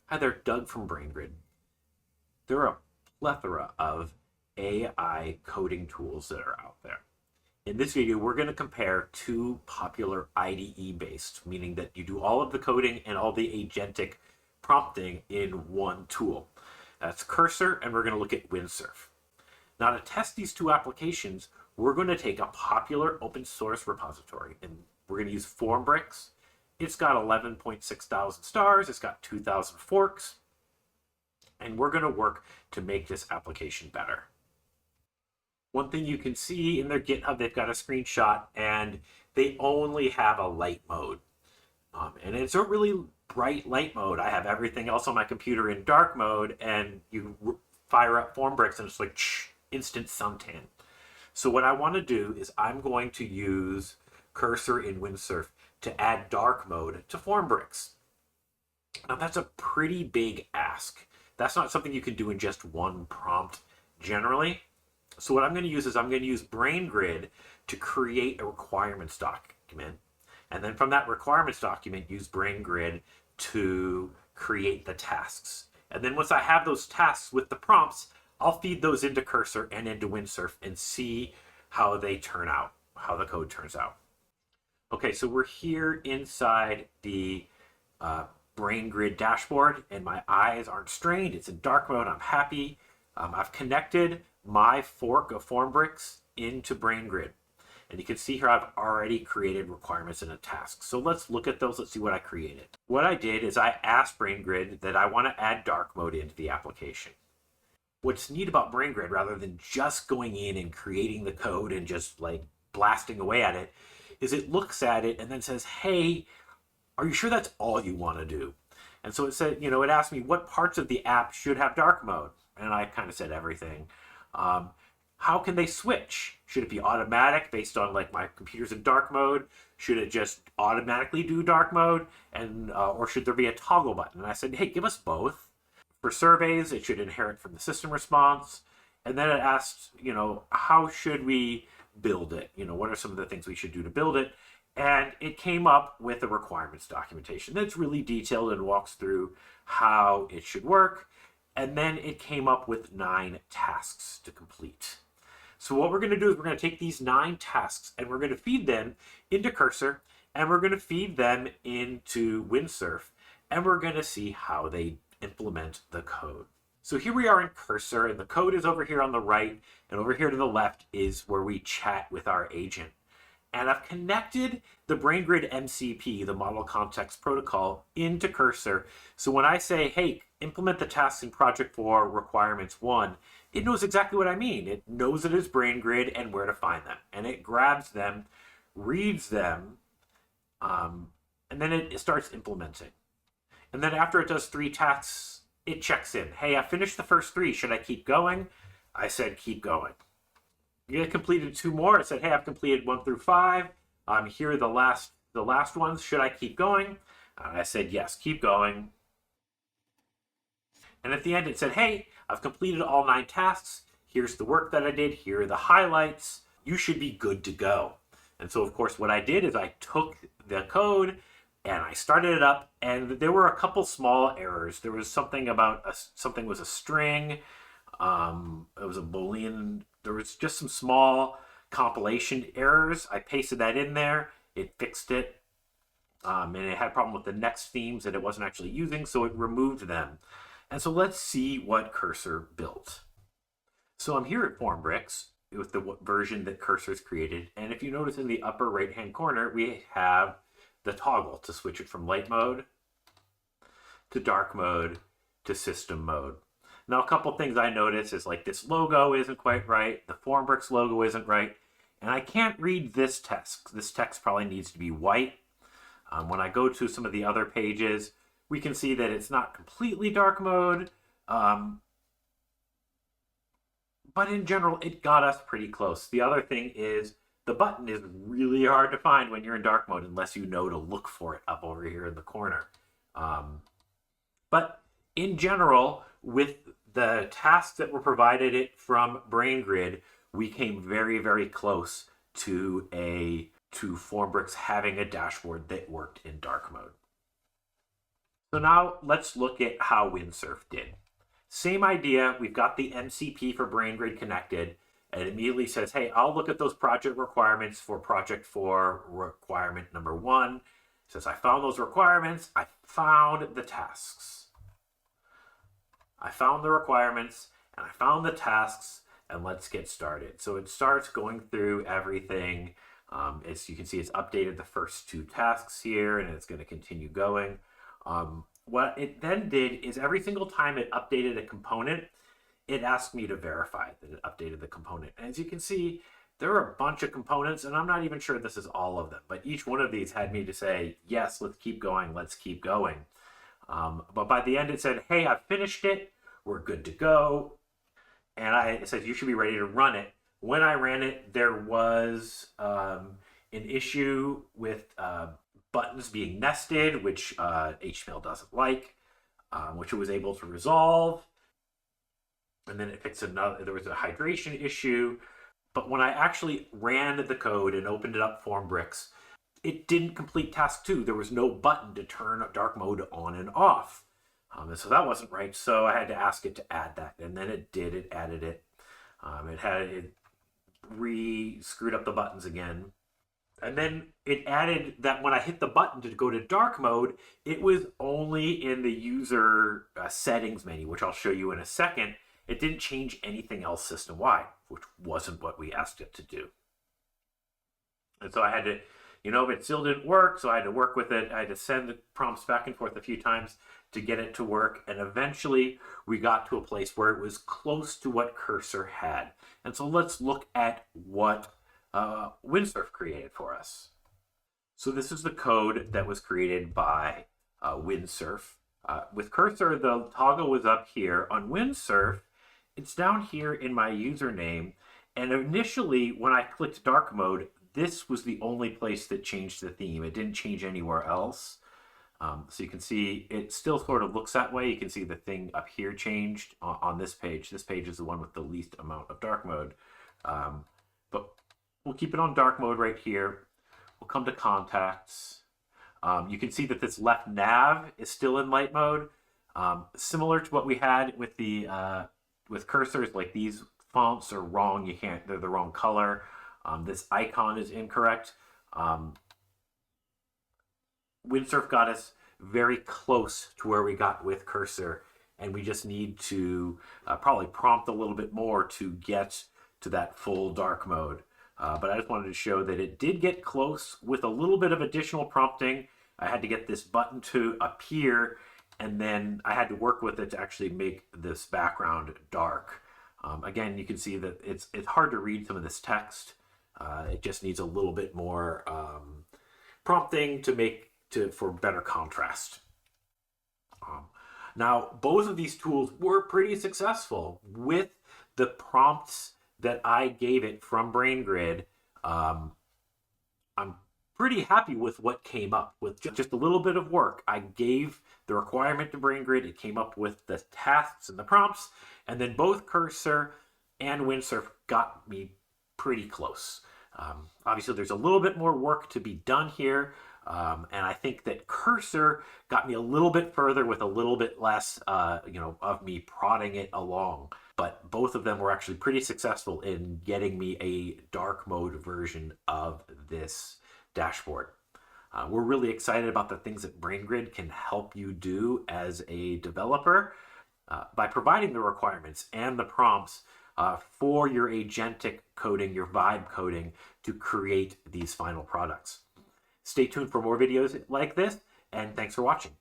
Hi there, Doug from BrainGrid. There are a plethora of AI coding tools that are out there. In this video, we're going to compare two popular IDE based, meaning that you do all of the coding and all the agentic prompting in one tool. That's Cursor, and we're going to look at Windsurf. Now, to test these two applications, we're going to take a popular open source repository, and we're going to use Formbricks. It's got 11.6 thousand stars, it's got 2,000 forks, and we're going to work to make this application better. One thing you can see in their GitHub, they've got a screenshot, and they only have a light mode. And it's a really bright light mode. I have everything else on my computer in dark mode, and you fire up Formbricks, and it's like instant suntan. So what I want to do is I'm going to use Cursor in Windsurf to add dark mode to Formbricks. Now that's a pretty big ask. That's not something you can do in just one prompt generally. So what I'm going to use is I'm going to use BrainGrid to create a requirements document. And then from that requirements document, use BrainGrid to create the tasks. And then once I have those tasks with the prompts, I'll feed those into Cursor and into Windsurf and see how they turn out, how the code turns out. Okay, so we're here inside the BrainGrid dashboard, and my eyes aren't strained. It's in dark mode. I'm happy. I've connected my fork of Formbricks into BrainGrid. And you can see here I've already created requirements in a task. So let's look at those. Let's see what I created. What I did is I asked BrainGrid that I want to add dark mode into the application. What's neat about BrainGrid, rather than just going in and creating the code and just like blasting away at it, is it looks at it and then says, hey, are you sure that's all you want to do? And so it said, it asked me what parts of the app should have dark mode. And I kind of said everything. How can they switch? Should it be automatic based on like my computer's in dark mode? Should it just automatically do dark mode? And or should there be a toggle button? And I said, hey, give us both. For surveys, it should inherit from the system response. And then it asked, how should we build it? What are some of the things we should do to build it? And it came up with a requirements documentation that's really detailed and walks through how it should work. And then it came up with 9 tasks to complete. So what we're going to do is we're going to take these 9 tasks and we're going to feed them into Cursor, and we're going to feed them into Windsurf, and we're going to see how they implement the code. So here we are in Cursor, and the code is over here on the right, and over here to the left is where we chat with our agent. And I've connected the BrainGrid MCP, the Model Context Protocol, into Cursor. So when I say, hey, implement the tasks in Project 4 Requirements 1, it knows exactly what I mean. It knows it is BrainGrid and where to find them. And it grabs them, reads them, and then it starts implementing. And then after it does 3 tasks, it checks in. Hey, I finished the first 3. Should I keep going? I said, keep going. You completed 2 more. It said, hey, I've completed 1 through 5. Here are the last ones. Should I keep going? And I said, yes, keep going. And at the end, it said, hey, I've completed all 9 tasks. Here's the work that I did. Here are the highlights. You should be good to go. And so, of course, what I did is I took the code and I started it up, and there were a couple small errors. There was something about something was a string. It was a Boolean. There was just some small compilation errors. I pasted that in there. It fixed it. And it had a problem with the next themes that it wasn't actually using, so it removed them. And so let's see what Cursor built. So I'm here at Formbricks with the version that Cursor's created. And if you notice in the upper right-hand corner, we have the toggle to switch it from light mode to dark mode to system mode. Now, a couple things I noticed is like this logo isn't quite right. The Formbricks logo isn't right. And I can't read this text. This text probably needs to be white. When I go to some of the other pages, we can see that it's not completely dark mode. But in general, it got us pretty close. The other thing is the button is really hard to find when you're in dark mode unless you know to look for it up over here in the corner. But in general, with the tasks that were provided it from BrainGrid, we came very, very close to Formbricks having a dashboard that worked in dark mode. So now let's look at how Windsurf did. Same idea, we've got the MCP for BrainGrid connected, and it immediately says, hey, I'll look at those project requirements for project 4, requirement number 1. It says, I found those requirements, I found the tasks. I found the requirements, and I found the tasks, and let's get started. So it starts going through everything. As you can see, it's updated the first 2 tasks here, and it's going to continue going. What it then did is every single time it updated a component, it asked me to verify that it updated the component. And as you can see, there are a bunch of components, and I'm not even sure this is all of them, but each one of these had me to say, yes, let's keep going, let's keep going. But by the end, it said, hey, I've finished it, we're good to go. And it says you should be ready to run it. When I ran it, there was an issue with buttons being nested, which HTML doesn't like, which it was able to resolve. And then it fixed another, there was a hydration issue. But when I actually ran the code and opened it up Formbricks, it didn't complete task 2. There was no button to turn dark mode on and off. And so that wasn't right. So I had to ask it to add that. And then it did, it added it. It screwed up the buttons again. And then it added that when I hit the button to go to dark mode, it was only in the user settings menu, which I'll show you in a second. It didn't change anything else system-wide, which wasn't what we asked it to do. And so I had to, it still didn't work, so I had to work with it. I had to send the prompts back and forth a few times to get it to work. And eventually we got to a place where it was close to what Cursor had. And so let's look at what Windsurf created for us. So this is the code that was created by Windsurf. With Cursor, the toggle was up here. On Windsurf, it's down here in my username. And initially, when I clicked dark mode, this was the only place that changed the theme. It didn't change anywhere else. So you can see it still sort of looks that way. You can see the thing up here changed on this page. This page is the one with the least amount of dark mode. But we'll keep it on dark mode right here. We'll come to contacts. You can see that this left nav is still in light mode. Similar to what we had with the with cursors, like these fonts are wrong. They're the wrong color. This icon is incorrect. Windsurf got us very close to where we got with Cursor, and we just need to probably prompt a little bit more to get to that full dark mode. But I just wanted to show that it did get close with a little bit of additional prompting. I had to get this button to appear, and then I had to work with it to actually make this background dark. Again, you can see that it's hard to read some of this text. It just needs a little bit more prompting for better contrast. Now, both of these tools were pretty successful with the prompts that I gave it from BrainGrid. I'm pretty happy with what came up with just a little bit of work. I gave the requirement to BrainGrid. It came up with the tasks and the prompts, and then both Cursor and Windsurf got me pretty close. Obviously, there's a little bit more work to be done here. And I think that Cursor got me a little bit further with a little bit less, of me prodding it along. But both of them were actually pretty successful in getting me a dark mode version of this dashboard. We're really excited about the things that BrainGrid can help you do as a developer by providing the requirements and the prompts for your agentic coding, your vibe coding, to create these final products. Stay tuned for more videos like this, and thanks for watching.